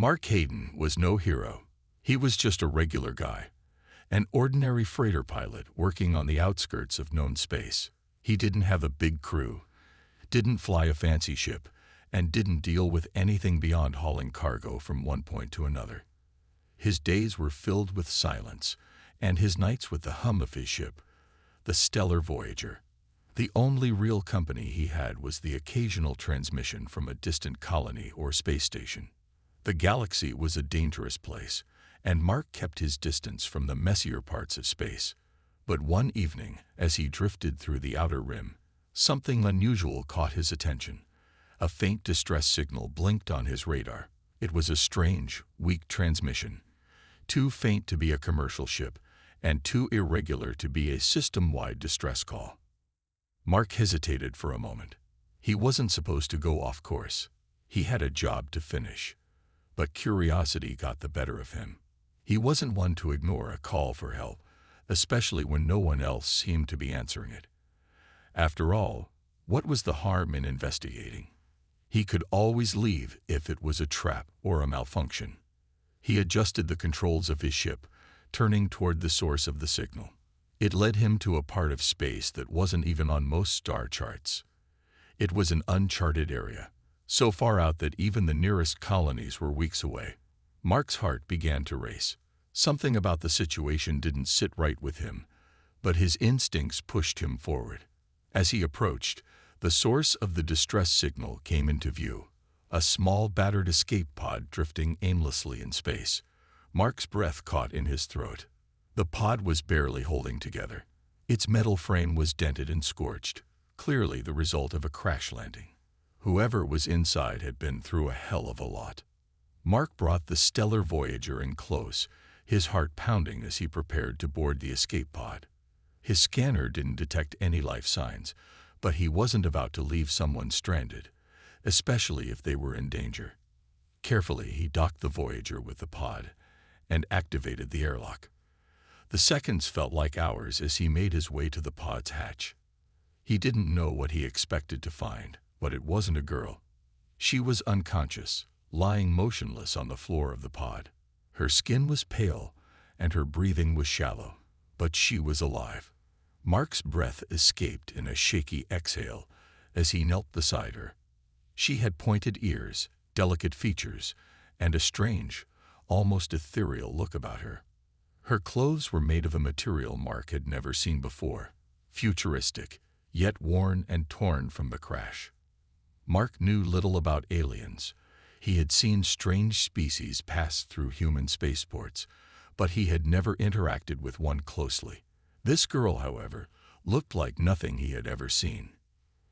Mark Hayden was no hero. He was just a regular guy, an ordinary freighter pilot working on the outskirts of known space. He didn't have a big crew, didn't fly a fancy ship, and didn't deal with anything beyond hauling cargo from one point to another. His days were filled with silence, and his nights with the hum of his ship, the stellar Voyager. The only real company he had was the occasional transmission from a distant colony or space station. The galaxy was a dangerous place, and Mark kept his distance from the messier parts of space. But one evening, as he drifted through the outer rim, something unusual caught his attention. A faint distress signal blinked on his radar. It was a strange, weak transmission, too faint to be a commercial ship, and too irregular to be a system-wide distress call. Mark hesitated for a moment. He wasn't supposed to go off course. He had a job to finish. But curiosity got the better of him. He wasn't one to ignore a call for help, especially when no one else seemed to be answering it. After all, what was the harm in investigating? He could always leave if it was a trap or a malfunction. He adjusted the controls of his ship, turning toward the source of the signal. It led him to a part of space that wasn't even on most star charts. It was an uncharted area, so far out that even the nearest colonies were weeks away. Mark's heart began to race. Something about the situation didn't sit right with him, but his instincts pushed him forward. As he approached, the source of the distress signal came into view, a small battered escape pod drifting aimlessly in space. Mark's breath caught in his throat. The pod was barely holding together. Its metal frame was dented and scorched, clearly the result of a crash landing. Whoever was inside had been through a hell of a lot. Mark brought the stellar Voyager in close, his heart pounding as he prepared to board the escape pod. His scanner didn't detect any life signs, but he wasn't about to leave someone stranded, especially if they were in danger. Carefully, he docked the Voyager with the pod and activated the airlock. The seconds felt like hours as he made his way to the pod's hatch. He didn't know what he expected to find, but it wasn't a girl. She was unconscious, lying motionless on the floor of the pod. Her skin was pale, and her breathing was shallow, but she was alive. Mark's breath escaped in a shaky exhale as he knelt beside her. She had pointed ears, delicate features, and a strange, almost ethereal look about her. Her clothes were made of a material Mark had never seen before, futuristic, yet worn and torn from the crash. Mark knew little about aliens. He had seen strange species pass through human spaceports, but he had never interacted with one closely. This girl, however, looked like nothing he had ever seen.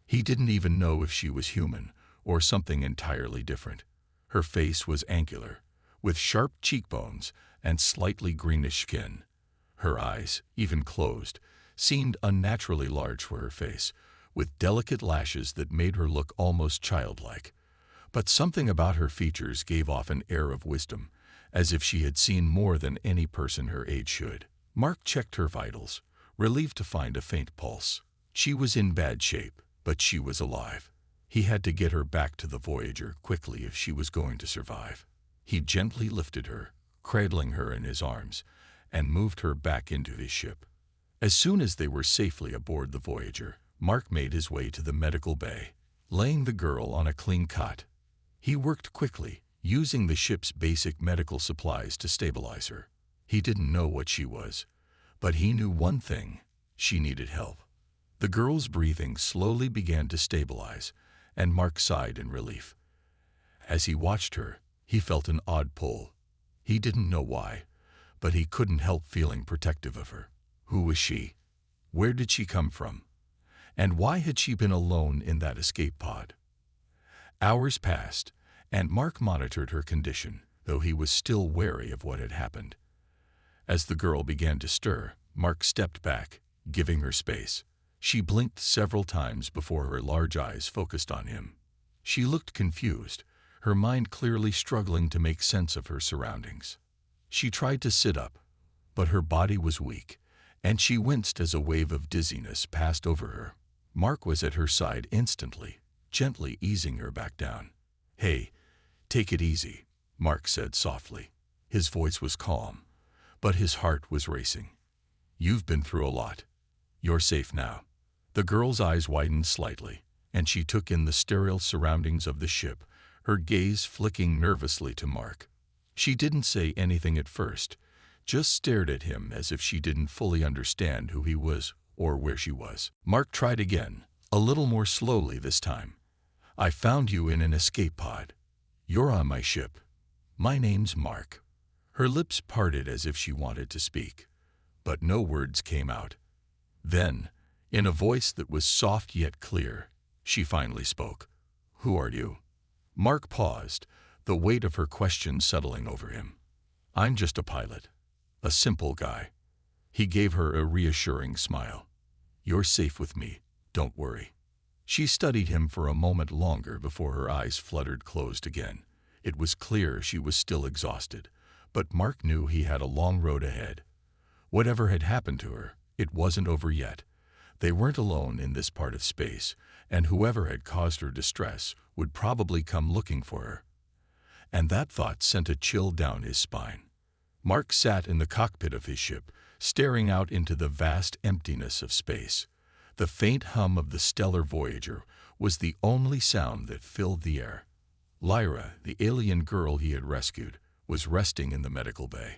He didn't even know if she was human or something entirely different. Her face was angular, with sharp cheekbones and slightly greenish skin. Her eyes, even closed, seemed unnaturally large for her face, with delicate lashes that made her look almost childlike. But something about her features gave off an air of wisdom, as if she had seen more than any person her age should. Mark checked her vitals, relieved to find a faint pulse. She was in bad shape, but she was alive. He had to get her back to the Voyager quickly if she was going to survive. He gently lifted her, cradling her in his arms, and moved her back into his ship. As soon as they were safely aboard the Voyager, Mark made his way to the medical bay, laying the girl on a clean cot. He worked quickly, using the ship's basic medical supplies to stabilize her. He didn't know what she was, but he knew one thing: she needed help. The girl's breathing slowly began to stabilize, and Mark sighed in relief. As he watched her, he felt an odd pull. He didn't know why, but he couldn't help feeling protective of her. Who was she? Where did she come from? And why had she been alone in that escape pod? Hours passed, and Mark monitored her condition, though he was still wary of what had happened. As the girl began to stir, Mark stepped back, giving her space. She blinked several times before her large eyes focused on him. She looked confused, her mind clearly struggling to make sense of her surroundings. She tried to sit up, but her body was weak, and she winced as a wave of dizziness passed over her. Mark was at her side instantly, gently easing her back down. "Hey, take it easy. Mark said softly. His voice was calm, but his heart was racing. You've been through a lot. You're safe now. The girl's eyes widened slightly, and she took in the sterile surroundings of the ship, her gaze flicking nervously to Mark. She didn't say anything at first, just stared at him as if she didn't fully understand who he was or where she was. Mark tried again, a little more slowly this time. I found you in an escape pod. You're on my ship. My name's Mark. Her lips parted as if she wanted to speak, but no words came out. Then, in a voice that was soft yet clear, she finally spoke. Who are you? Mark paused, the weight of her question settling over him. I'm just a pilot. A simple guy. He gave her a reassuring smile. You're safe with me, don't worry. She studied him for a moment longer before her eyes fluttered closed again. It was clear she was still exhausted, but Mark knew he had a long road ahead. Whatever had happened to her, it wasn't over yet. They weren't alone in this part of space, and whoever had caused her distress would probably come looking for her. And that thought sent a chill down his spine. Mark sat in the cockpit of his ship, staring out into the vast emptiness of space. The faint hum of the stellar Voyager was the only sound that filled the air. Lyra, the alien girl he had rescued, was resting in the medical bay.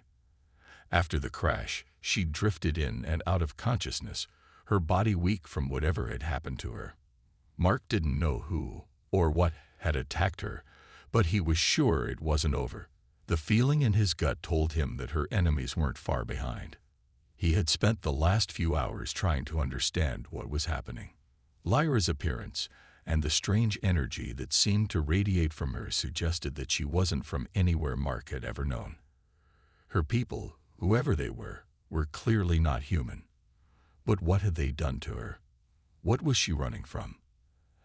After the crash, she drifted in and out of consciousness, her body weak from whatever had happened to her. Mark didn't know who or what had attacked her, but he was sure it wasn't over. The feeling in his gut told him that her enemies weren't far behind. He had spent the last few hours trying to understand what was happening. Lyra's appearance and the strange energy that seemed to radiate from her suggested that she wasn't from anywhere Mark had ever known. Her people, whoever they were clearly not human. But what had they done to her? What was she running from?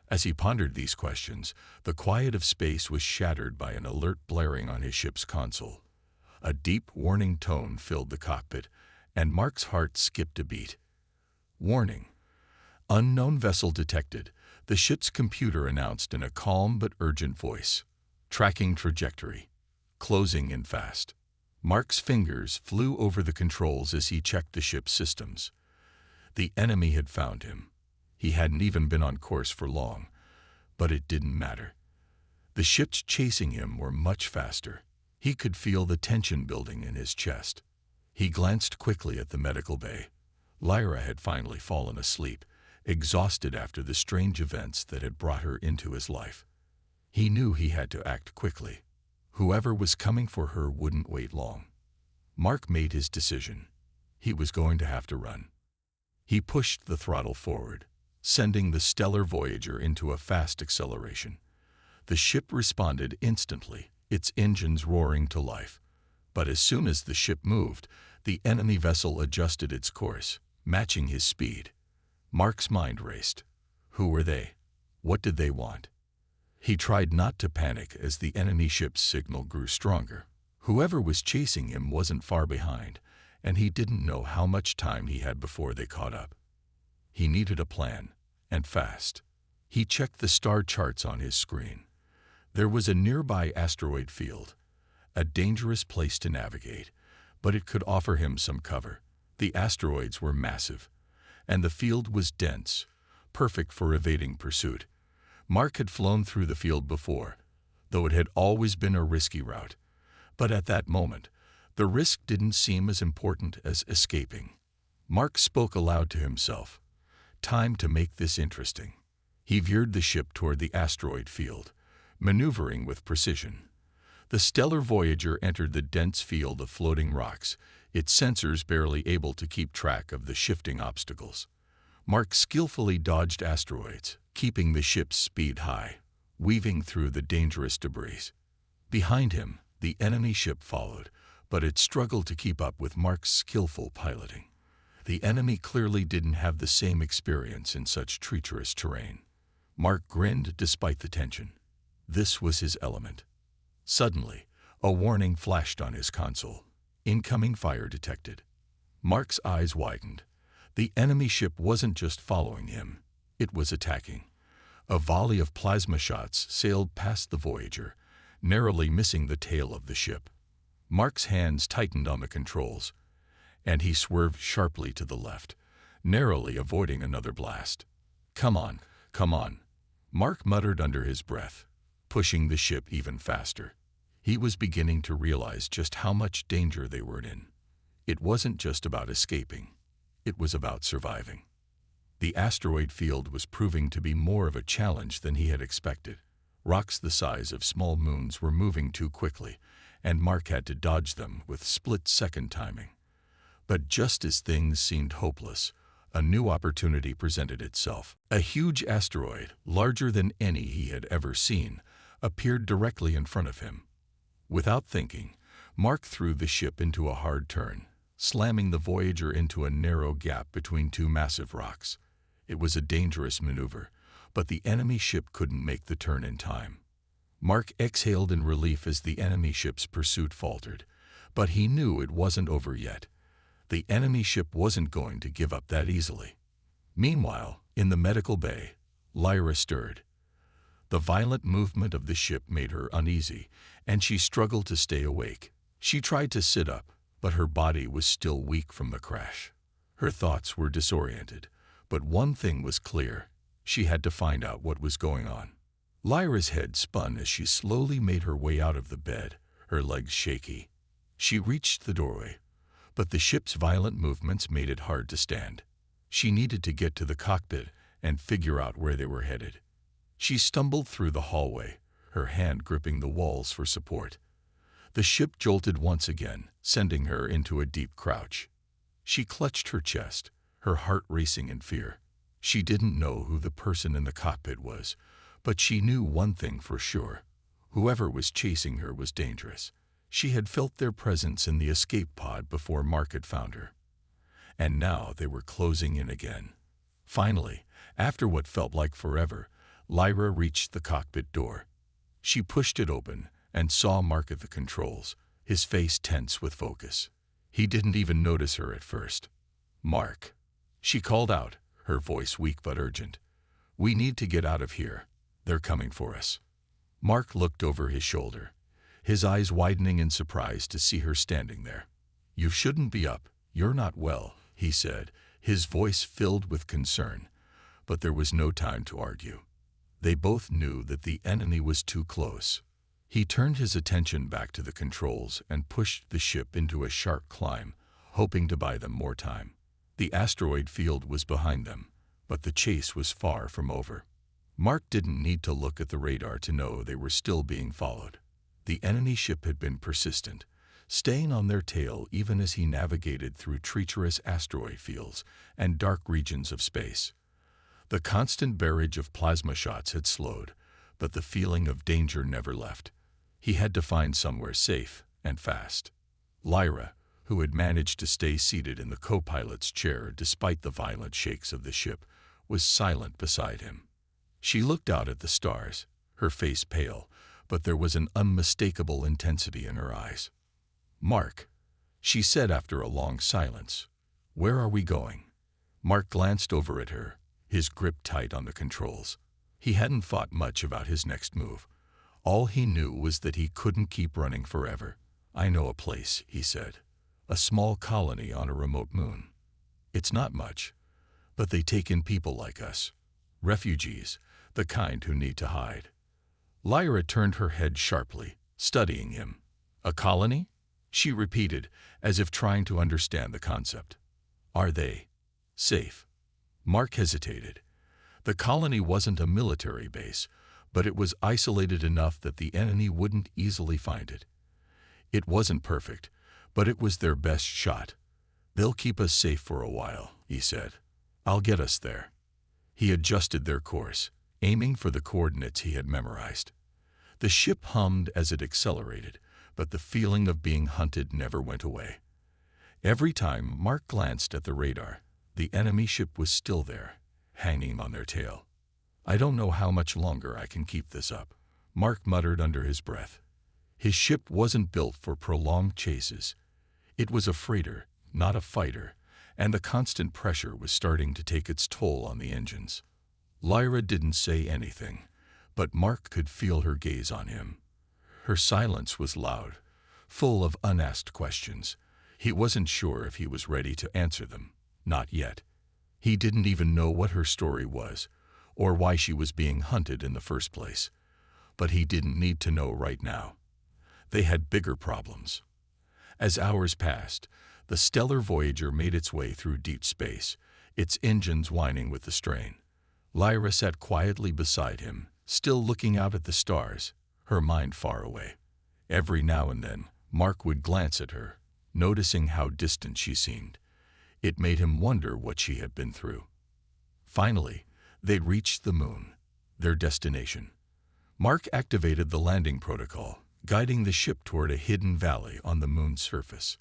As he pondered these questions, the quiet of space was shattered by an alert blaring on his ship's console. A deep, warning tone filled the cockpit, and Mark's heart skipped a beat. Warning. Unknown vessel detected, the ship's computer announced in a calm but urgent voice. Tracking trajectory. Closing in fast. Mark's fingers flew over the controls as he checked the ship's systems. The enemy had found him. He hadn't even been on course for long, but it didn't matter. The ships chasing him were much faster. He could feel the tension building in his chest. He glanced quickly at the medical bay. Lyra had finally fallen asleep, exhausted after the strange events that had brought her into his life. He knew he had to act quickly. Whoever was coming for her wouldn't wait long. Mark made his decision. He was going to have to run. He pushed the throttle forward, sending the stellar Voyager into a fast acceleration. The ship responded instantly, its engines roaring to life. But as soon as the ship moved, the enemy vessel adjusted its course, matching his speed. Mark's mind raced. Who were they? What did they want? He tried not to panic as the enemy ship's signal grew stronger. Whoever was chasing him wasn't far behind, and he didn't know how much time he had before they caught up. He needed a plan, and fast. He checked the star charts on his screen. There was a nearby asteroid field, a dangerous place to navigate, but it could offer him some cover. The asteroids were massive, and the field was dense, perfect for evading pursuit. Mark had flown through the field before, though it had always been a risky route. But at that moment, the risk didn't seem as important as escaping. Mark spoke aloud to himself. Time to make this interesting. He veered the ship toward the asteroid field, maneuvering with precision. The stellar Voyager entered the dense field of floating rocks, its sensors barely able to keep track of the shifting obstacles. Mark skillfully dodged asteroids, keeping the ship's speed high, weaving through the dangerous debris. Behind him, the enemy ship followed, but it struggled to keep up with Mark's skillful piloting. The enemy clearly didn't have the same experience in such treacherous terrain. Mark grinned despite the tension. This was his element. Suddenly, a warning flashed on his console. Incoming fire detected. Mark's eyes widened. The enemy ship wasn't just following him, it was attacking. A volley of plasma shots sailed past the Voyager, narrowly missing the tail of the ship. Mark's hands tightened on the controls, and he swerved sharply to the left, narrowly avoiding another blast. "Come on, come on," Mark muttered under his breath, pushing the ship even faster. He was beginning to realize just how much danger they were in. It wasn't just about escaping. It was about surviving. The asteroid field was proving to be more of a challenge than he had expected. Rocks the size of small moons were moving too quickly, and Mark had to dodge them with split-second timing. But just as things seemed hopeless, a new opportunity presented itself. A huge asteroid, larger than any he had ever seen, appeared directly in front of him. Without thinking, Mark threw the ship into a hard turn, slamming the Voyager into a narrow gap between two massive rocks. It was a dangerous maneuver, but the enemy ship couldn't make the turn in time. Mark exhaled in relief as the enemy ship's pursuit faltered, but he knew it wasn't over yet. The enemy ship wasn't going to give up that easily. Meanwhile, in the medical bay, Lyra stirred. The violent movement of the ship made her uneasy, and she struggled to stay awake. She tried to sit up, but her body was still weak from the crash. Her thoughts were disoriented, but one thing was clear: she had to find out what was going on. Lyra's head spun as she slowly made her way out of the bed, her legs shaky. She reached the doorway, but the ship's violent movements made it hard to stand. She needed to get to the cockpit and figure out where they were headed. She stumbled through the hallway, her hand gripping the walls for support. The ship jolted once again, sending her into a deep crouch. She clutched her chest, her heart racing in fear. She didn't know who the person in the cockpit was, but she knew one thing for sure: whoever was chasing her was dangerous. She had felt their presence in the escape pod before Mark had found her. And now they were closing in again. Finally, after what felt like forever, Lyra reached the cockpit door. She pushed it open and saw Mark at the controls, his face tense with focus. He didn't even notice her at first. "Mark," she called out, her voice weak but urgent. "We need to get out of here. They're coming for us." Mark looked over his shoulder, his eyes widening in surprise to see her standing there. "You shouldn't be up. You're not well," he said, his voice filled with concern. But there was no time to argue. They both knew that the enemy was too close. He turned his attention back to the controls and pushed the ship into a sharp climb, hoping to buy them more time. The asteroid field was behind them, but the chase was far from over. Mark didn't need to look at the radar to know they were still being followed. The enemy ship had been persistent, staying on their tail even as he navigated through treacherous asteroid fields and dark regions of space. The constant barrage of plasma shots had slowed, but the feeling of danger never left. He had to find somewhere safe and fast. Lyra, who had managed to stay seated in the co-pilot's chair despite the violent shakes of the ship, was silent beside him. She looked out at the stars, her face pale, but there was an unmistakable intensity in her eyes. "Mark," she said after a long silence, "where are we going?" Mark glanced over at her, his grip tight on the controls. He hadn't thought much about his next move. All he knew was that he couldn't keep running forever. "I know a place," he said. "A small colony on a remote moon. It's not much, but they take in people like us. Refugees, the kind who need to hide." Lyra turned her head sharply, studying him. "A colony?" she repeated, as if trying to understand the concept. "Are they safe?" Mark hesitated. The colony wasn't a military base, but it was isolated enough that the enemy wouldn't easily find it. It wasn't perfect, but it was their best shot. "They'll keep us safe for a while," he said. "I'll get us there." He adjusted their course, aiming for the coordinates he had memorized. The ship hummed as it accelerated, but the feeling of being hunted never went away. Every time Mark glanced at the radar, the enemy ship was still there, hanging on their tail. "I don't know how much longer I can keep this up," Mark muttered under his breath. His ship wasn't built for prolonged chases. It was a freighter, not a fighter, and the constant pressure was starting to take its toll on the engines. Lyra didn't say anything, but Mark could feel her gaze on him. Her silence was loud, full of unasked questions. He wasn't sure if he was ready to answer them. Not yet. He didn't even know what her story was, or why she was being hunted in the first place. But he didn't need to know right now. They had bigger problems. As hours passed, the stellar Voyager made its way through deep space, its engines whining with the strain. Lyra sat quietly beside him, still looking out at the stars, her mind far away. Every now and then, Mark would glance at her, noticing how distant she seemed. It made him wonder what she had been through. Finally, they reached the moon, their destination. Mark activated the landing protocol, guiding the ship toward a hidden valley on the moon's surface.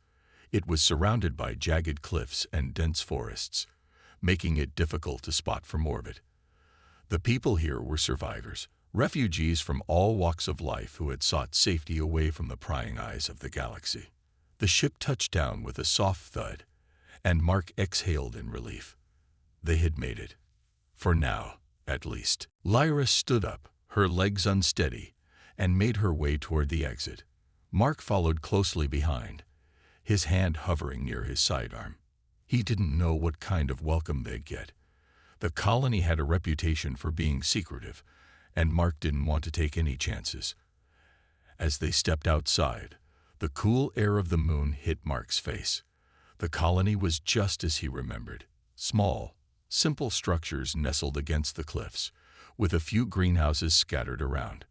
It was surrounded by jagged cliffs and dense forests, making it difficult to spot from orbit. The people here were survivors, refugees from all walks of life who had sought safety away from the prying eyes of the galaxy. The ship touched down with a soft thud, and Mark exhaled in relief. They had made it. For now, at least. Lyra stood up, her legs unsteady, and made her way toward the exit. Mark followed closely behind, his hand hovering near his sidearm. He didn't know what kind of welcome they'd get. The colony had a reputation for being secretive, and Mark didn't want to take any chances. As they stepped outside, the cool air of the moon hit Mark's face. The colony was just as he remembered. Small, simple structures nestled against the cliffs, with a few greenhouses scattered around.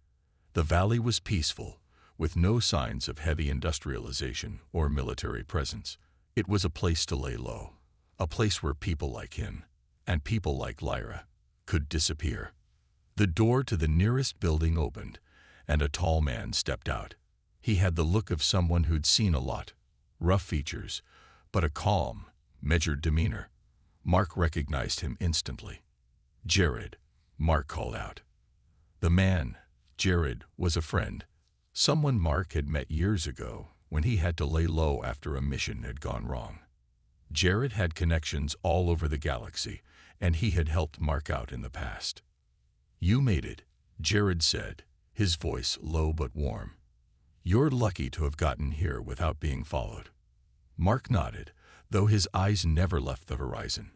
The valley was peaceful, with no signs of heavy industrialization or military presence. It was a place to lay low, a place where people like him, and people like Lyra, could disappear. The door to the nearest building opened, and a tall man stepped out. He had the look of someone who'd seen a lot, rough features, but a calm, measured demeanor. Mark recognized him instantly. "Jared," Mark called out. The man, Jared, was a friend, someone Mark had met years ago when he had to lay low after a mission had gone wrong. Jared had connections all over the galaxy, and he had helped Mark out in the past. "You made it," Jared said, his voice low but warm. "You're lucky to have gotten here without being followed." Mark nodded, though his eyes never left the horizon.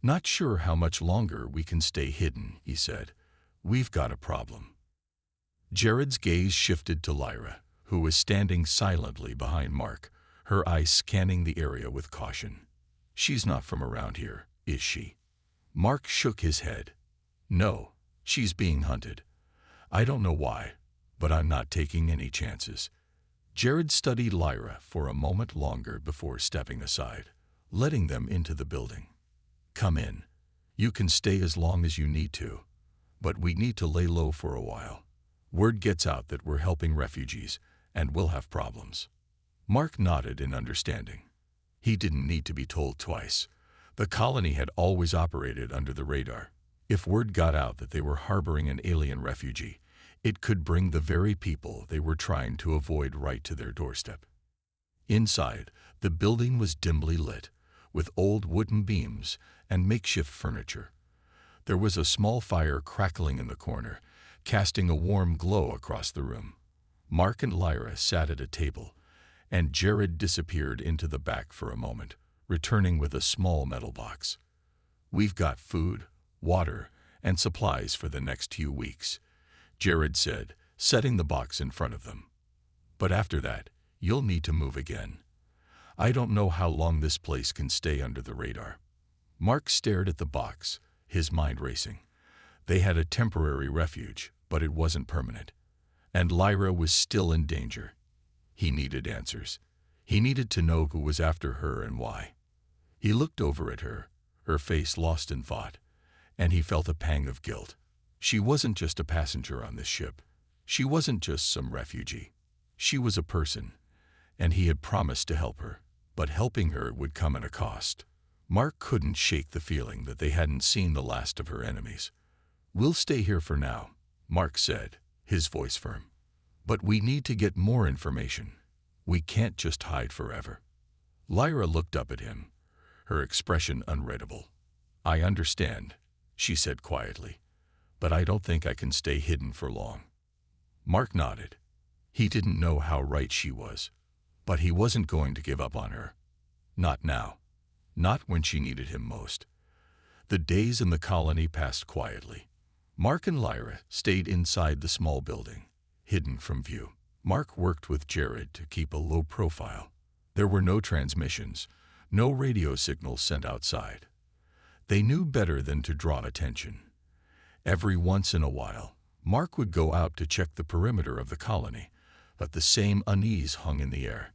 "Not sure how much longer we can stay hidden," he said. "We've got a problem." Jared's gaze shifted to Lyra, who was standing silently behind Mark, her eyes scanning the area with caution. "She's not from around here, is she?" Mark shook his head. "No, she's being hunted. I don't know why, but I'm not taking any chances." Jared studied Lyra for a moment longer before stepping aside, letting them into the building. "Come in. You can stay as long as you need to, but we need to lay low for a while. Word gets out that we're helping refugees, and we'll have problems." Mark nodded in understanding. He didn't need to be told twice. The colony had always operated under the radar. If word got out that they were harboring an alien refugee, it could bring the very people they were trying to avoid right to their doorstep. Inside, the building was dimly lit, with old wooden beams and makeshift furniture. There was a small fire crackling in the corner, casting a warm glow across the room. Mark and Lyra sat at a table, and Jared disappeared into the back for a moment, returning with a small metal box. "We've got food, water, and supplies for the next few weeks," Jared said, setting the box in front of them. "But after that, you'll need to move again. I don't know how long this place can stay under the radar." Mark stared at the box, his mind racing. They had a temporary refuge, but it wasn't permanent. And Lyra was still in danger. He needed answers. He needed to know who was after her and why. He looked over at her, her face lost in thought, and he felt a pang of guilt. She wasn't just a passenger on this ship. She wasn't just some refugee. She was a person, and he had promised to help her, but helping her would come at a cost. Mark couldn't shake the feeling that they hadn't seen the last of her enemies. "We'll stay here for now," Mark said, his voice firm. "But we need to get more information. We can't just hide forever." Lyra looked up at him, her expression unreadable. "I understand," she said quietly, "but I don't think I can stay hidden for long." Mark nodded. He didn't know how right she was, but he wasn't going to give up on her. Not now. Not when she needed him most. The days in the colony passed quietly. Mark and Lyra stayed inside the small building, hidden from view. Mark worked with Jared to keep a low profile. There were no transmissions, no radio signals sent outside. They knew better than to draw attention. Every once in a while, Mark would go out to check the perimeter of the colony, but the same unease hung in the air.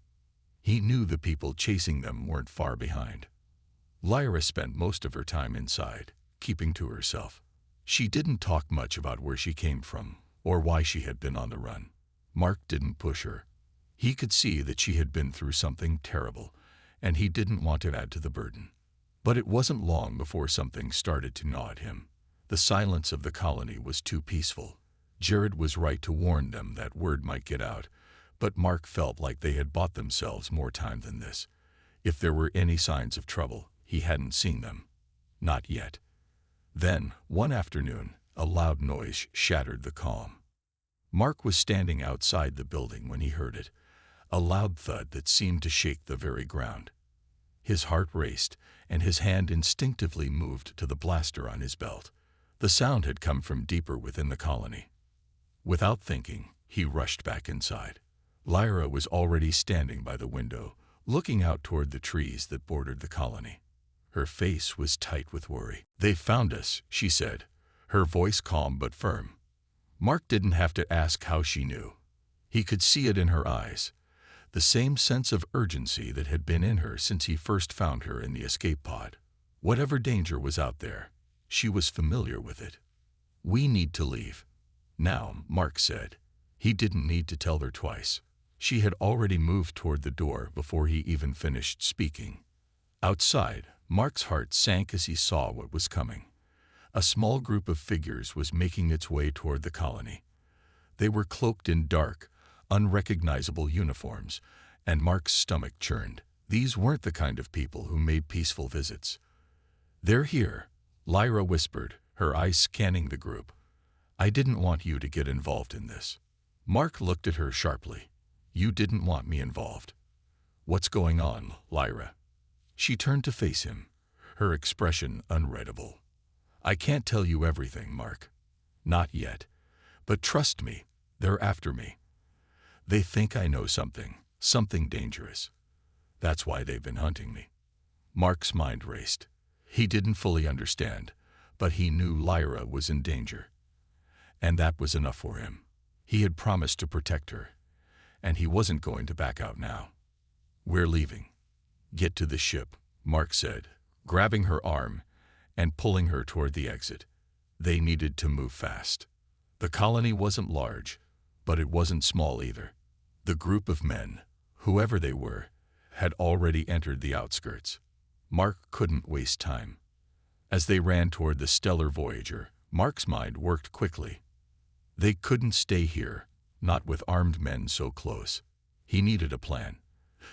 He knew the people chasing them weren't far behind. Lyra spent most of her time inside, keeping to herself. She didn't talk much about where she came from or why she had been on the run. Mark didn't push her. He could see that she had been through something terrible, and he didn't want to add to the burden. But it wasn't long before something started to gnaw at him. The silence of the colony was too peaceful. Jared was right to warn them that word might get out, but Mark felt like they had bought themselves more time than this. If there were any signs of trouble, he hadn't seen them. Not yet. Then, one afternoon, a loud noise shattered the calm. Mark was standing outside the building when he heard it, a loud thud that seemed to shake the very ground. His heart raced, and his hand instinctively moved to the blaster on his belt. The sound had come from deeper within the colony. Without thinking, he rushed back inside. Lyra was already standing by the window, looking out toward the trees that bordered the colony. Her face was tight with worry. "They found us," she said, her voice calm but firm. Mark didn't have to ask how she knew. He could see it in her eyes, the same sense of urgency that had been in her since he first found her in the escape pod. Whatever danger was out there, she was familiar with it. "We need to leave now," Mark said. He didn't need to tell her twice. She had already moved toward the door before he even finished speaking. Outside, Mark's heart sank as he saw what was coming. A small group of figures was making its way toward the colony. They were cloaked in dark, unrecognizable uniforms, and Mark's stomach churned. These weren't the kind of people who made peaceful visits. "They're here," Lyra whispered, her eyes scanning the group. "I didn't want you to get involved in this." Mark looked at her sharply. "You didn't want me involved." "What's going on, Lyra?" She turned to face him, her expression unreadable. "I can't tell you everything, Mark. Not yet. But trust me, they're after me. They think I know something dangerous. That's why they've been hunting me." Mark's mind raced. He didn't fully understand, but he knew Lyra was in danger. And that was enough for him. He had promised to protect her, and he wasn't going to back out now. "We're leaving. Get to the ship," Mark said, grabbing her arm and pulling her toward the exit. They needed to move fast. The colony wasn't large, but it wasn't small either. The group of men, whoever they were, had already entered the outskirts. Mark couldn't waste time. As they ran toward the stellar Voyager, Mark's mind worked quickly. They couldn't stay here, not with armed men so close. He needed a plan.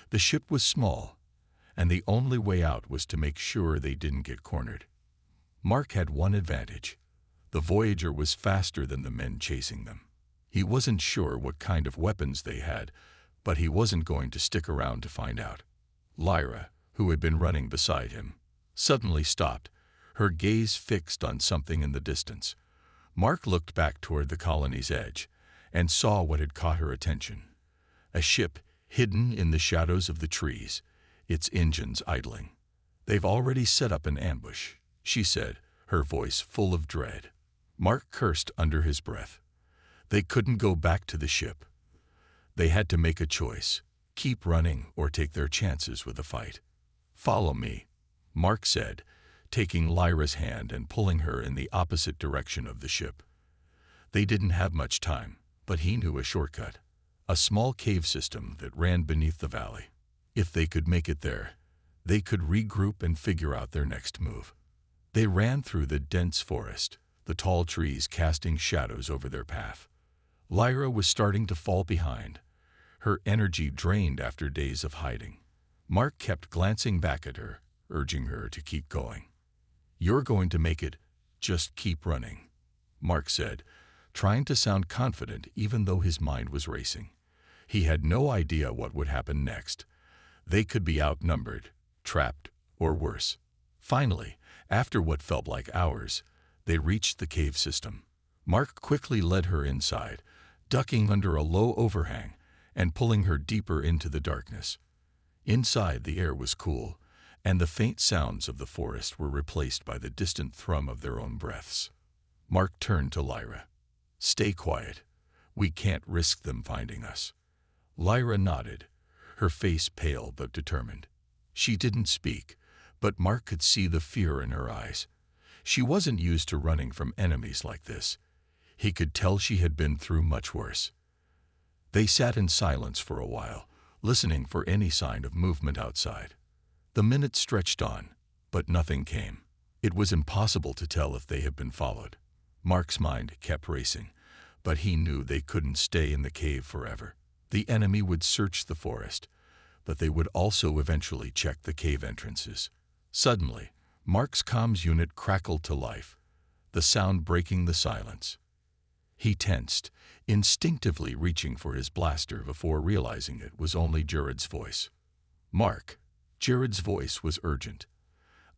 The ship was small, and the only way out was to make sure they didn't get cornered. Mark had one advantage. The Voyager was faster than the men chasing them. He wasn't sure what kind of weapons they had, but he wasn't going to stick around to find out. Lyra, who had been running beside him, suddenly stopped, her gaze fixed on something in the distance. Mark looked back toward the colony's edge and saw what had caught her attention. A ship hidden in the shadows of the trees, its engines idling. "They've already set up an ambush," she said, her voice full of dread. Mark cursed under his breath. They couldn't go back to the ship. They had to make a choice, keep running or take their chances with a fight. "Follow me," Mark said, taking Lyra's hand and pulling her in the opposite direction of the ship. They didn't have much time, but he knew a shortcut, a small cave system that ran beneath the valley. If they could make it there, they could regroup and figure out their next move. They ran through the dense forest, the tall trees casting shadows over their path. Lyra was starting to fall behind, her energy drained after days of hiding. Mark kept glancing back at her, urging her to keep going. "You're going to make it. Just keep running," Mark said, trying to sound confident even though his mind was racing. He had no idea what would happen next. They could be outnumbered, trapped, or worse. Finally, after what felt like hours, they reached the cave system. Mark quickly led her inside, ducking under a low overhang and pulling her deeper into the darkness. Inside, the air was cool, and the faint sounds of the forest were replaced by the distant thrum of their own breaths. Mark turned to Lyra. "Stay quiet. We can't risk them finding us." Lyra nodded, her face pale but determined. She didn't speak, but Mark could see the fear in her eyes. She wasn't used to running from enemies like this. He could tell she had been through much worse. They sat in silence for a while, listening for any sign of movement outside. The minutes stretched on, but nothing came. It was impossible to tell if they had been followed. Mark's mind kept racing, but he knew they couldn't stay in the cave forever. The enemy would search the forest, but they would also eventually check the cave entrances. Suddenly, Mark's comms unit crackled to life, the sound breaking the silence. He tensed, instinctively reaching for his blaster before realizing it was only Jared's voice. "Mark." Jared's voice was urgent.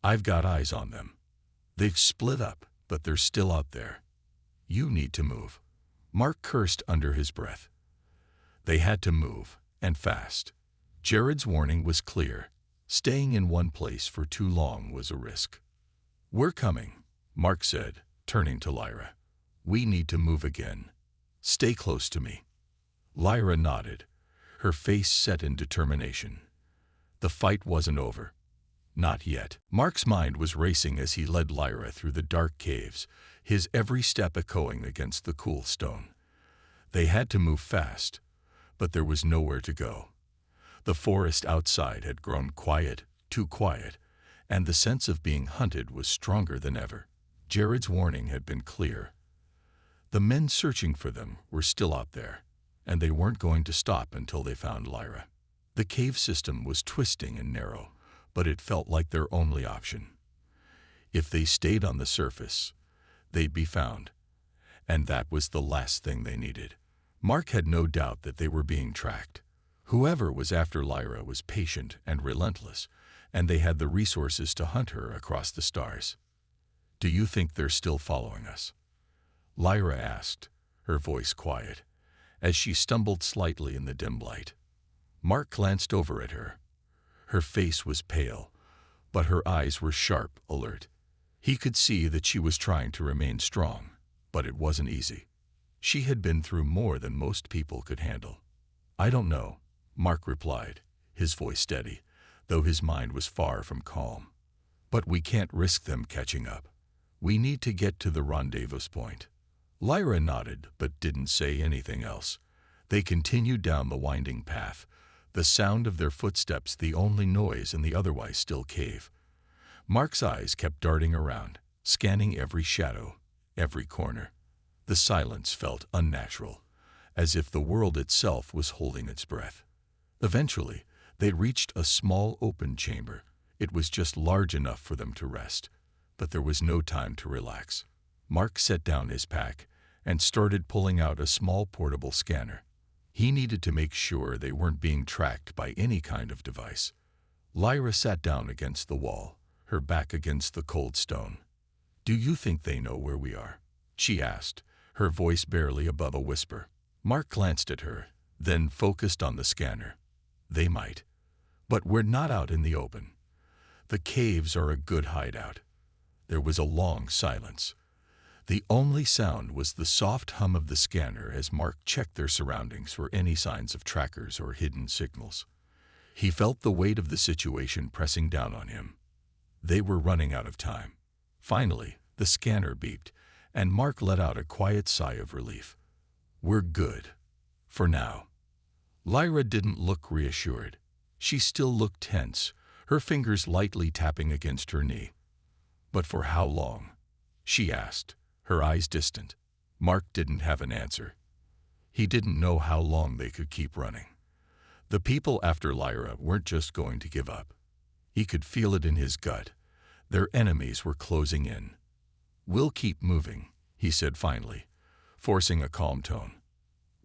"I've got eyes on them. They've split up, but they're still out there. You need to move." Mark cursed under his breath. They had to move, and fast. Jared's warning was clear. Staying in one place for too long was a risk. "We're coming," Mark said, turning to Lyra. "We need to move again. Stay close to me." Lyra nodded, her face set in determination. The fight wasn't over. Not yet. Mark's mind was racing as he led Lyra through the dark caves, his every step echoing against the cool stone. They had to move fast, but there was nowhere to go. The forest outside had grown quiet, too quiet, and the sense of being hunted was stronger than ever. Jared's warning had been clear. The men searching for them were still out there, and they weren't going to stop until they found Lyra. The cave system was twisting and narrow, but it felt like their only option. If they stayed on the surface, they'd be found, and that was the last thing they needed. Mark had no doubt that they were being tracked. Whoever was after Lyra was patient and relentless, and they had the resources to hunt her across the stars. "Do you think they're still following us?" Lyra asked, her voice quiet, as she stumbled slightly in the dim light. Mark glanced over at her. Her face was pale, but her eyes were sharp, alert. He could see that she was trying to remain strong, but it wasn't easy. She had been through more than most people could handle. "I don't know," Mark replied, his voice steady, though his mind was far from calm. "But we can't risk them catching up. We need to get to the rendezvous point." Lyra nodded, but didn't say anything else. They continued down the winding path, the sound of their footsteps the only noise in the otherwise still cave. Mark's eyes kept darting around, scanning every shadow, every corner. The silence felt unnatural, as if the world itself was holding its breath. Eventually, they reached a small open chamber. It was just large enough for them to rest, but there was no time to relax. Mark set down his pack and started pulling out a small portable scanner. He needed to make sure they weren't being tracked by any kind of device. Lyra sat down against the wall, her back against the cold stone. "Do you think they know where we are?" she asked, her voice barely above a whisper. Mark glanced at her, then focused on the scanner. "They might. But we're not out in the open. The caves are a good hideout." There was a long silence. The only sound was the soft hum of the scanner as Mark checked their surroundings for any signs of trackers or hidden signals. He felt the weight of the situation pressing down on him. They were running out of time. Finally, the scanner beeped, and Mark let out a quiet sigh of relief. "We're good. For now." Lyra didn't look reassured. She still looked tense, her fingers lightly tapping against her knee. "But for how long?" she asked, her eyes distant. Mark didn't have an answer. He didn't know how long they could keep running. The people after Lyra weren't just going to give up. He could feel it in his gut. Their enemies were closing in. "We'll keep moving," he said finally, forcing a calm tone.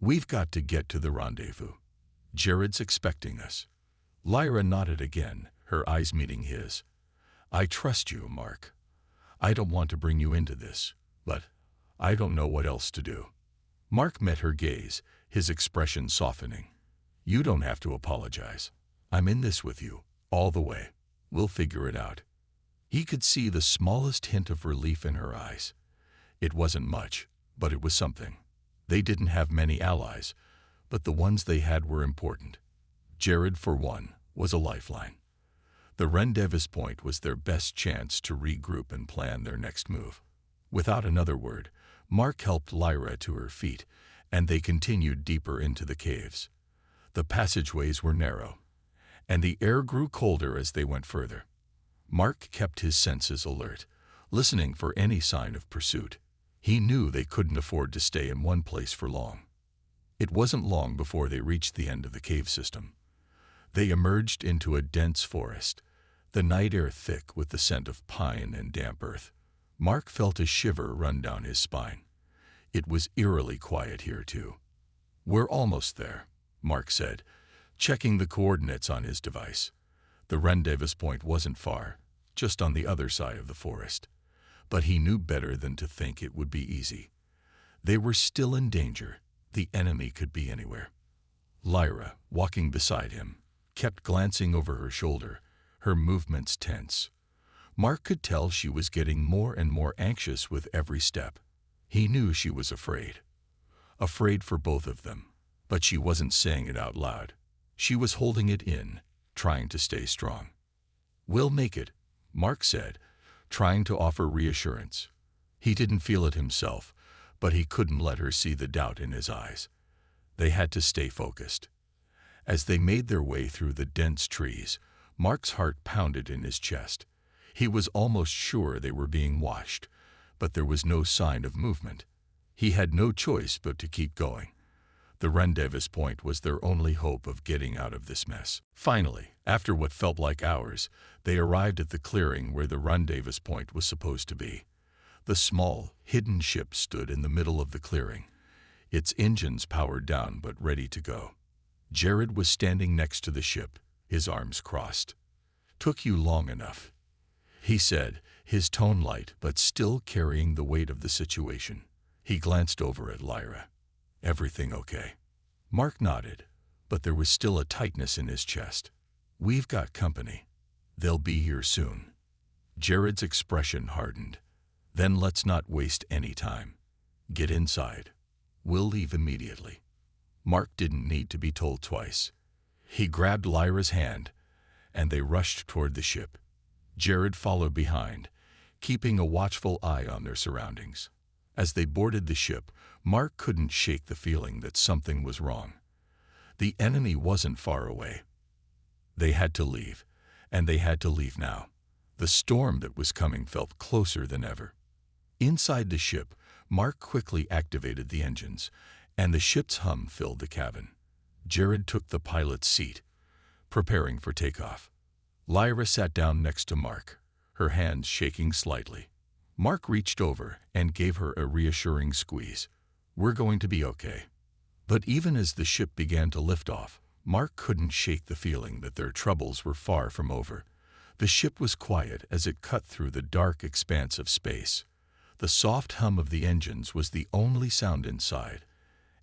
"We've got to get to the rendezvous." Jared's expecting us. Lyra nodded again, her eyes meeting his. I trust you, Mark. I don't want to bring you into this, but I don't know what else to do. Mark met her gaze, his expression softening. You don't have to apologize. I'm in this with you, all the way. We'll figure it out. He could see the smallest hint of relief in her eyes. It wasn't much, but it was something. They didn't have many allies, but the ones they had were important. Jared, for one, was a lifeline. The rendezvous point was their best chance to regroup and plan their next move. Without another word, Mark helped Lyra to her feet, and they continued deeper into the caves. The passageways were narrow, and the air grew colder as they went further. Mark kept his senses alert, listening for any sign of pursuit. He knew they couldn't afford to stay in one place for long. It wasn't long before they reached the end of the cave system. They emerged into a dense forest, the night air thick with the scent of pine and damp earth. Mark felt a shiver run down his spine. It was eerily quiet here, too. We're almost there, Mark said, checking the coordinates on his device. The rendezvous point wasn't far, just on the other side of the forest. But he knew better than to think it would be easy. They were still in danger. The enemy could be anywhere. Lyra, walking beside him, kept glancing over her shoulder, her movements tense. Mark could tell she was getting more and more anxious with every step. He knew she was afraid. Afraid for both of them, but she wasn't saying it out loud. She was holding it in, trying to stay strong. We'll make it, Mark said, trying to offer reassurance. He didn't feel it himself, but he couldn't let her see the doubt in his eyes. They had to stay focused. As they made their way through the dense trees, Mark's heart pounded in his chest. He was almost sure they were being watched, but there was no sign of movement. He had no choice but to keep going. The rendezvous point was their only hope of getting out of this mess. Finally, after what felt like hours, they arrived at the clearing where the rendezvous point was supposed to be. The small, hidden ship stood in the middle of the clearing, its engines powered down but ready to go. Jared was standing next to the ship, his arms crossed. Took you long enough, he said, his tone light but still carrying the weight of the situation. He glanced over at Lyra. Everything okay? Mark nodded, but there was still a tightness in his chest. We've got company. They'll be here soon. Jared's expression hardened. Then let's not waste any time. Get inside. We'll leave immediately. Mark didn't need to be told twice. He grabbed Lyra's hand, and they rushed toward the ship. Jared followed behind, keeping a watchful eye on their surroundings. As they boarded the ship, Mark couldn't shake the feeling that something was wrong. The enemy wasn't far away. They had to leave, and they had to leave now. The storm that was coming felt closer than ever. Inside the ship, Mark quickly activated the engines, and the ship's hum filled the cabin. Jared took the pilot's seat, preparing for takeoff. Lyra sat down next to Mark, her hands shaking slightly. Mark reached over and gave her a reassuring squeeze. We're going to be okay. But even as the ship began to lift off, Mark couldn't shake the feeling that their troubles were far from over. The ship was quiet as it cut through the dark expanse of space. The soft hum of the engines was the only sound inside,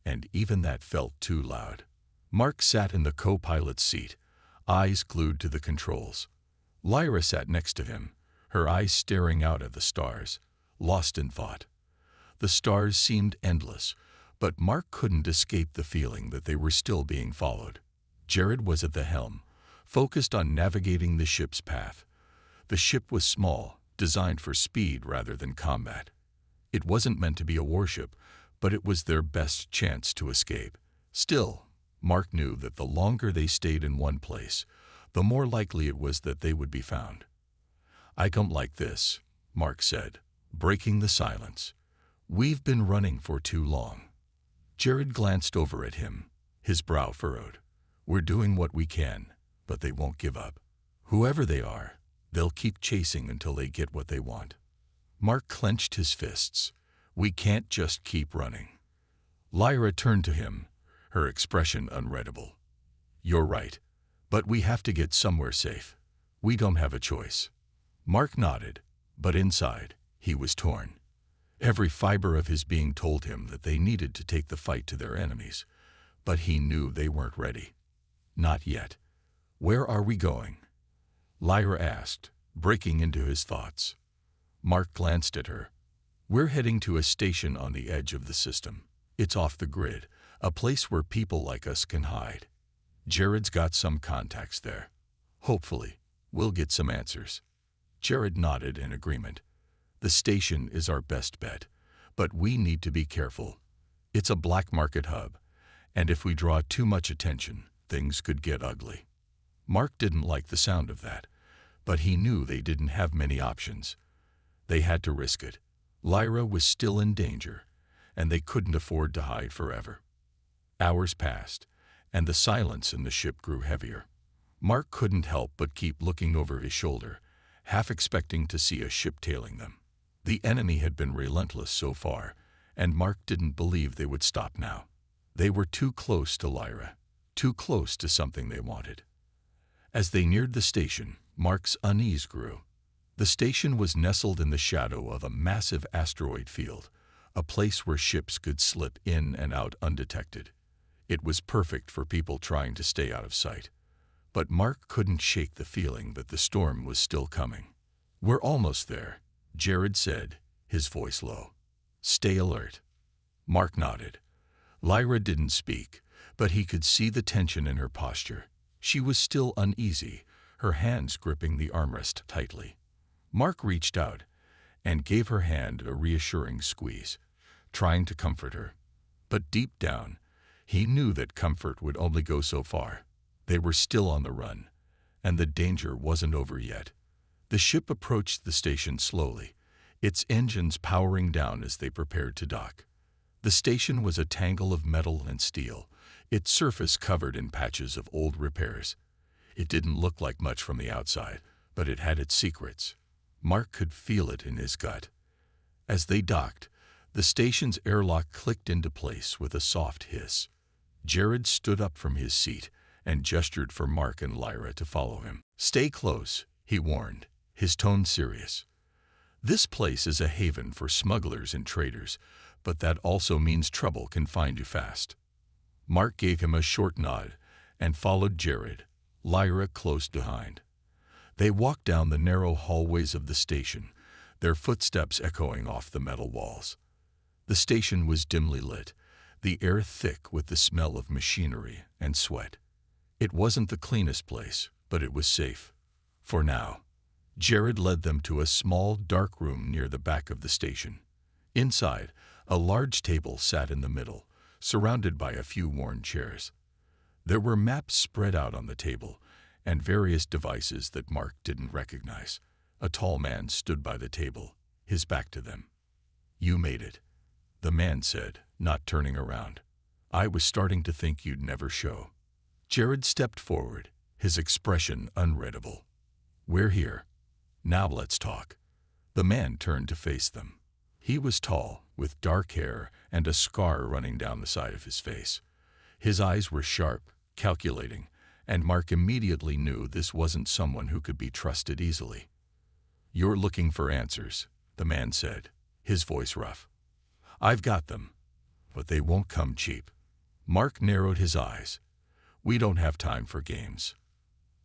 and even that felt too loud. Mark sat in the co-pilot's seat, eyes glued to the controls. Lyra sat next to him, her eyes staring out at the stars, lost in thought. The stars seemed endless, but Mark couldn't escape the feeling that they were still being followed. Jared was at the helm, focused on navigating the ship's path. The ship was small, designed for speed rather than combat. It wasn't meant to be a warship, but it was their best chance to escape. Still, Mark knew that the longer they stayed in one place, the more likely it was that they would be found. I don't like this, Mark said, breaking the silence. We've been running for too long. Jared glanced over at him, his brow furrowed. We're doing what we can, but they won't give up. Whoever they are, they'll keep chasing until they get what they want. Mark clenched his fists. We can't just keep running. Lyra turned to him, her expression unreadable. You're right. But we have to get somewhere safe. We don't have a choice. Mark nodded, but inside, he was torn. Every fiber of his being told him that they needed to take the fight to their enemies, but he knew they weren't ready. Not yet. Where are we going? Lyra asked, breaking into his thoughts. Mark glanced at her. We're heading to a station on the edge of the system. It's off the grid, a place where people like us can hide. Jared's got some contacts there. Hopefully, we'll get some answers. Jared nodded in agreement. The station is our best bet, but we need to be careful. It's a black market hub, and if we draw too much attention, things could get ugly. Mark didn't like the sound of that, but he knew they didn't have many options. They had to risk it. Lyra was still in danger, and they couldn't afford to hide forever. Hours passed, and the silence in the ship grew heavier. Mark couldn't help but keep looking over his shoulder, half expecting to see a ship tailing them. The enemy had been relentless so far, and Mark didn't believe they would stop now. They were too close to Lyra, too close to something they wanted. As they neared the station, Mark's unease grew. The station was nestled in the shadow of a massive asteroid field, a place where ships could slip in and out undetected. It was perfect for people trying to stay out of sight. But Mark couldn't shake the feeling that the storm was still coming. We're almost there, Jared said, his voice low. Stay alert. Mark nodded. Lyra didn't speak, but he could see the tension in her posture. She was still uneasy, her hands gripping the armrest tightly. Mark reached out and gave her hand a reassuring squeeze, trying to comfort her. But deep down, he knew that comfort would only go so far. They were still on the run, and the danger wasn't over yet. The ship approached the station slowly, its engines powering down as they prepared to dock. The station was a tangle of metal and steel, its surface covered in patches of old repairs. It didn't look like much from the outside, but it had its secrets. Mark could feel it in his gut. As they docked, the station's airlock clicked into place with a soft hiss. Jared stood up from his seat and gestured for Mark and Lyra to follow him. Stay close, he warned, his tone serious. This place is a haven for smugglers and traders, but that also means trouble can find you fast. Mark gave him a short nod and followed Jared, Lyra close behind. They walked down the narrow hallways of the station, their footsteps echoing off the metal walls. The station was dimly lit, the air thick with the smell of machinery and sweat. It wasn't the cleanest place, but it was safe. For now. Jared led them to a small, dark room near the back of the station. Inside, a large table sat in the middle, surrounded by a few worn chairs. There were maps spread out on the table, and various devices that Mark didn't recognize. A tall man stood by the table, his back to them. You made it, the man said, not turning around. I was starting to think you'd never show. Jared stepped forward, his expression unreadable. We're here. Now let's talk. The man turned to face them. He was tall, with dark hair and a scar running down the side of his face. His eyes were sharp, calculating, and Mark immediately knew this wasn't someone who could be trusted easily. You're looking for answers, the man said, his voice rough. I've got them, but they won't come cheap. Mark narrowed his eyes. We don't have time for games.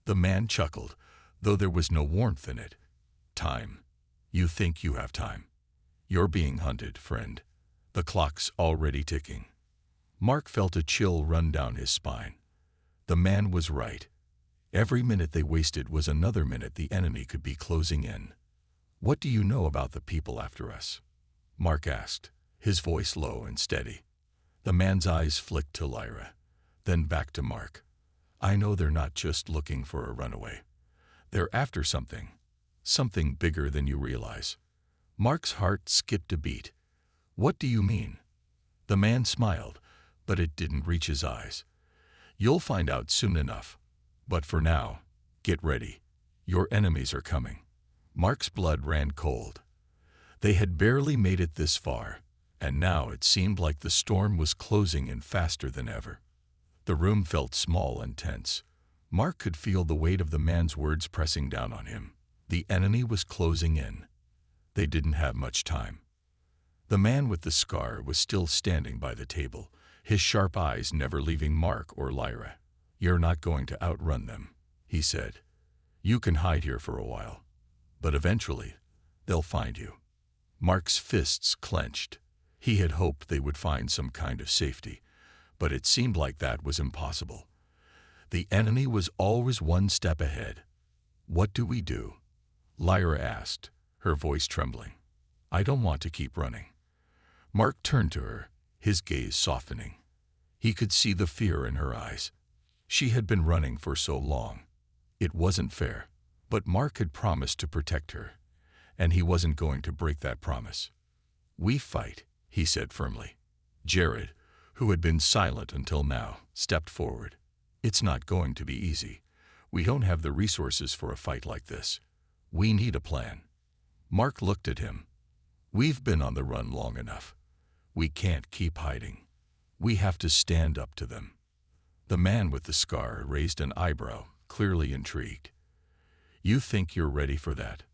The man chuckled, though there was no warmth in it. Time. You think you have time. You're being hunted, friend. The clock's already ticking. Mark felt a chill run down his spine. The man was right. Every minute they wasted was another minute the enemy could be closing in. What do you know about the people after us? Mark asked, his voice low and steady. The man's eyes flicked to Lyra, then back to Mark. I know they're not just looking for a runaway. They're after something bigger than you realize. Mark's heart skipped a beat. What do you mean? The man smiled, but it didn't reach his eyes. You'll find out soon enough. But for now, get ready. Your enemies are coming. Mark's blood ran cold. They had barely made it this far, and now it seemed like the storm was closing in faster than ever. The room felt small and tense. Mark could feel the weight of the man's words pressing down on him. The enemy was closing in. They didn't have much time. The man with the scar was still standing by the table, his sharp eyes never leaving Mark or Lyra. "You're not going to outrun them," he said. "You can hide here for a while, but eventually they'll find you." Mark's fists clenched. He had hoped they would find some kind of safety, but it seemed like that was impossible. The enemy was always one step ahead. "What do we do?" Lyra asked, her voice trembling. "I don't want to keep running." Mark turned to her, his gaze softening. He could see the fear in her eyes. She had been running for so long. It wasn't fair, but Mark had promised to protect her, and he wasn't going to break that promise. "We fight," he said firmly. Jared, who had been silent until now, stepped forward. "It's not going to be easy. We don't have the resources for a fight like this. We need a plan." Mark looked at him. "We've been on the run long enough. We can't keep hiding. We have to stand up to them." The man with the scar raised an eyebrow, clearly intrigued. "You think you're ready for that?"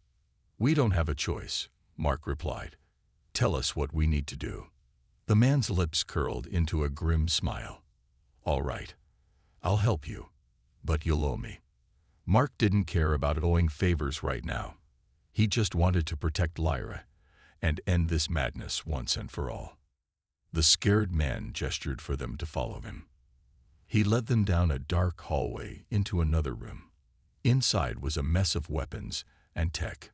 "We don't have a choice," Mark replied. "Tell us what we need to do." The man's lips curled into a grim smile. "All right, I'll help you, but you'll owe me." Mark didn't care about owing favors right now. He just wanted to protect Lyra and end this madness once and for all. The scared man gestured for them to follow him. He led them down a dark hallway into another room. Inside was a mess of weapons and tech.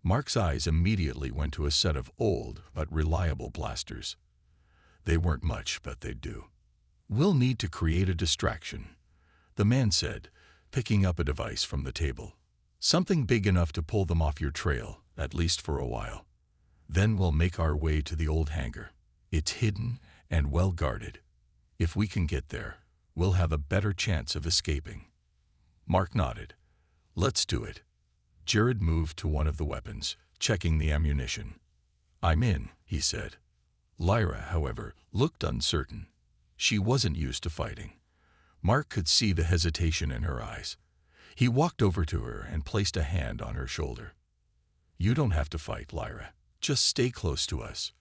Mark's eyes immediately went to a set of old but reliable blasters. They weren't much, but they'd do. "We'll need to create a distraction," the man said, picking up a device from the table. "Something big enough to pull them off your trail, at least for a while. Then we'll make our way to the old hangar. It's hidden and well guarded. If we can get there, we'll have a better chance of escaping." Mark nodded. "Let's do it." Jared moved to one of the weapons, checking the ammunition. "I'm in," he said. Lyra, however, looked uncertain. She wasn't used to fighting. Mark could see the hesitation in her eyes. He walked over to her and placed a hand on her shoulder. "You don't have to fight, Lyra. Just stay close to us.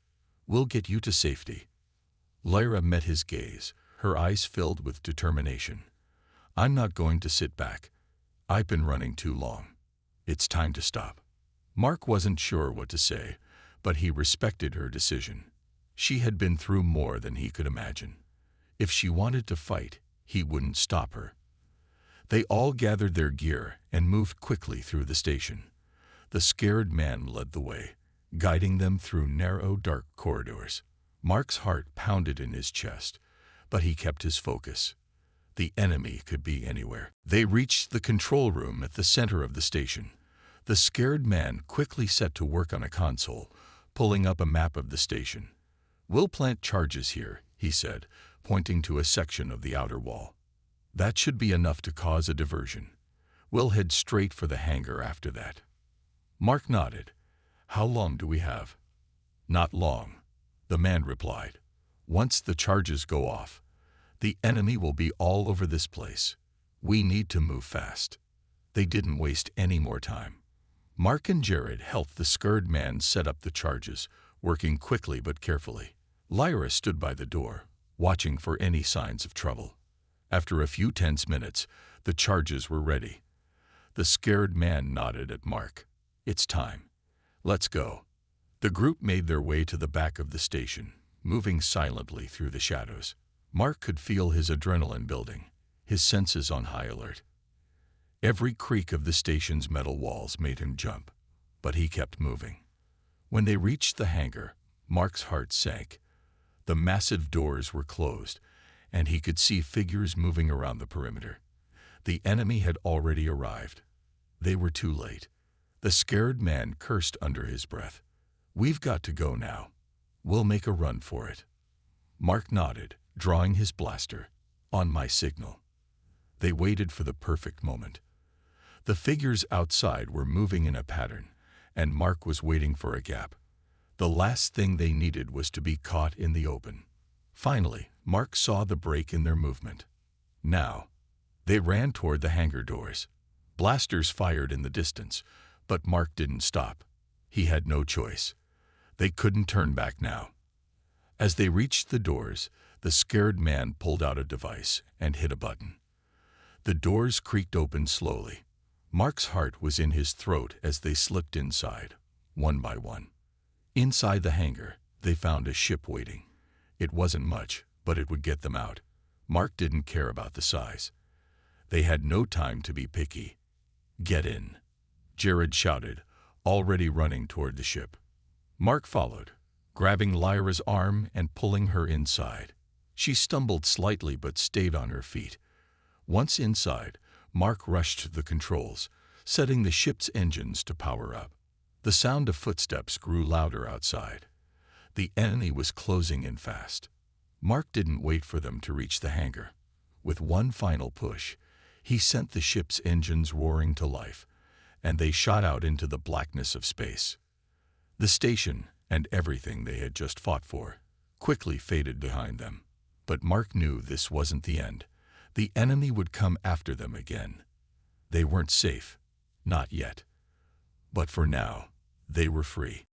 We'll get you to safety." Lyra met his gaze, her eyes filled with determination. "I'm not going to sit back. I've been running too long. It's time to stop." Mark wasn't sure what to say, but he respected her decision. She had been through more than he could imagine. If she wanted to fight, he wouldn't stop her. They all gathered their gear and moved quickly through the station. The scared man led the way, guiding them through narrow, dark corridors. Mark's heart pounded in his chest, but he kept his focus. The enemy could be anywhere. They reached the control room at the center of the station. The scared man quickly set to work on a console, pulling up a map of the station. "We'll plant charges here," he said, pointing to a section of the outer wall. "That should be enough to cause a diversion. We'll head straight for the hangar after that." Mark nodded. "How long do we have?" "Not long," the man replied. "Once the charges go off, the enemy will be all over this place. We need to move fast." They didn't waste any more time. Mark and Jared helped the scared man set up the charges, working quickly but carefully. Lyra stood by the door, watching for any signs of trouble. After a few tense minutes, the charges were ready. The scared man nodded at Mark. "It's time. Let's go." The group made their way to the back of the station, moving silently through the shadows. Mark could feel his adrenaline building, his senses on high alert. Every creak of the station's metal walls made him jump, but he kept moving. When they reached the hangar, Mark's heart sank. The massive doors were closed, and he could see figures moving around the perimeter. The enemy had already arrived. They were too late. The scared man cursed under his breath. "We've got to go now. We'll make a run for it." Mark nodded, drawing his blaster. "On my signal." They waited for the perfect moment. The figures outside were moving in a pattern, and Mark was waiting for a gap. The last thing they needed was to be caught in the open. Finally, Mark saw the break in their movement. Now, they ran toward the hangar doors. Blasters fired in the distance, but Mark didn't stop. He had no choice. They couldn't turn back now. As they reached the doors, the scared man pulled out a device and hit a button. The doors creaked open slowly. Mark's heart was in his throat as they slipped inside, one by one. Inside the hangar, they found a ship waiting. It wasn't much, but it would get them out. Mark didn't care about the size. They had no time to be picky. "Get in," Jared shouted, already running toward the ship. Mark followed, grabbing Lyra's arm and pulling her inside. She stumbled slightly but stayed on her feet. Once inside, Mark rushed to the controls, setting the ship's engines to power up. The sound of footsteps grew louder outside. The enemy was closing in fast. Mark didn't wait for them to reach the hangar. With one final push, he sent the ship's engines roaring to life, and they shot out into the blackness of space. The station and everything they had just fought for quickly faded behind them. But Mark knew this wasn't the end. The enemy would come after them again. They weren't safe, not yet. But for now, they were free.